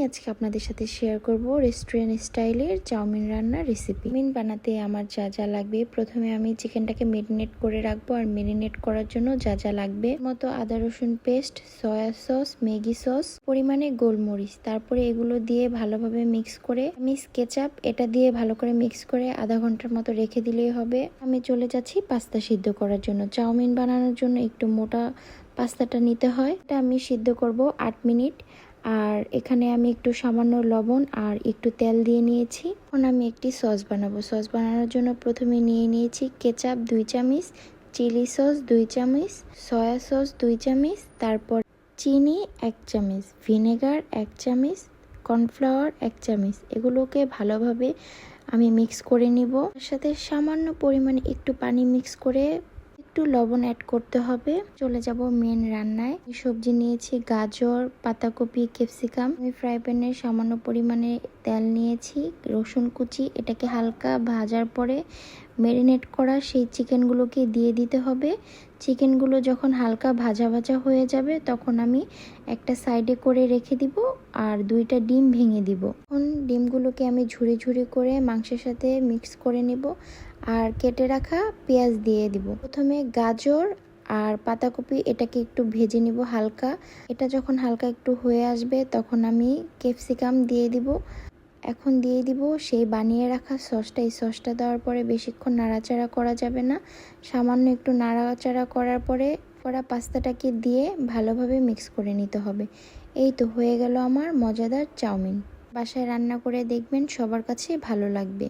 আজকে আপনাদের সাথে শেয়ার করব রেস্টুরেন্ট স্টাইলের চাউমিন রান্নার রেসিপি। চাউমিন বানাতে আমার যা যা লাগবে, প্রথমে আমি চিকেনটাকে মেরিনেট করে রাখবো। আর মেরিনেট করার জন্য যা যা লাগবে মতো আদা রসুন paste, soya sauce, Maggi sauce, পরিমাণে গোলমরিচ, তারপরে এগুলো দিয়ে ভালোভাবে মিক্স করে আমি কেচাপ এটা দিয়ে ভালো করে মিক্স করে আধা ঘন্টার মতো রেখে দিলেই হবে। আমি চলে যাচ্ছি পাস্তা সিদ্ধ করার জন্য। চাউমিন বানানোর জন্য একটু মোটা পাস্তাটা নিতে হয়। এটা আমি সিদ্ধ করব 8 মিনিট। আর এখানে আমি একটু সামান্য লবণ আর একটু তেল দিয়ে নিয়েছি। এখন আমি একটি সস বানাবো। সস বানানোর জন্য প্রথমে নিয়ে নিয়েছি কেচাপ 2 চামচ, চিলি সস 2 চামচ, সয়া সস 2 চামচ, তারপর চিনি 1 চামচ, ভিনেগার 1 চামচ, কর্নফ্লাওয়ার 1 চামচ। এগুলোকে ভালোভাবে আমি মিক্স করে নিব। তার সাথে সামান্য পরিমাণে একটু পানি মিক্স করে একটু লবণ অ্যাড করতে হবে। চলে যাব মেন রান্নায়। সবজি নিয়েছি গাজর, পাতাকপি, ক্যাপসিকাম। আমি ফ্রাই প্যানে সামান্য পরিমাণে তেল নিয়েছি, রসুন কুচি, এটাকে হালকা ভাজার পরে ম্যারিনেট করা সেই চিকেনগুলোকে দিয়ে দিতে হবে। চিকেনগুলো যখন হালকা ভাজা ভাজা হয়ে যাবে তখন আমি একটা সাইডে করে রেখে দিব আর 2টা ডিম ভেঙে দিব। এখন ডিমগুলোকে আমি ঝুড়ি ঝুড়ি করে মাংসের সাথে মিক্স করে নিব আর কেটে রাখা পেঁয়াজ দিয়ে দিব। প্রথমে গাজর আর পাতাকপি এটাকে একটু ভেজে নিব হালকা। এটা যখন হালকা একটু হয়ে আসবে তখন আমি ক্যাপসিকাম দিয়ে দিব। এখন দিয়ে দিব সেই বানিয়ে রাখা সসটা। এই সসটা দেওয়ার পরে বেশিক্ষণ নাড়াচাড়া করা যাবে না। সামান্য একটু নাড়াচাড়া করার পরে পাস্তাটাকে দিয়ে ভালোভাবে মিক্স করে নিতে হবে। এই তো হয়ে গেল আমার মজাদার চাউমিন। বাসায় রান্না করে দেখবেন, সবার কাছে ভালো লাগবে।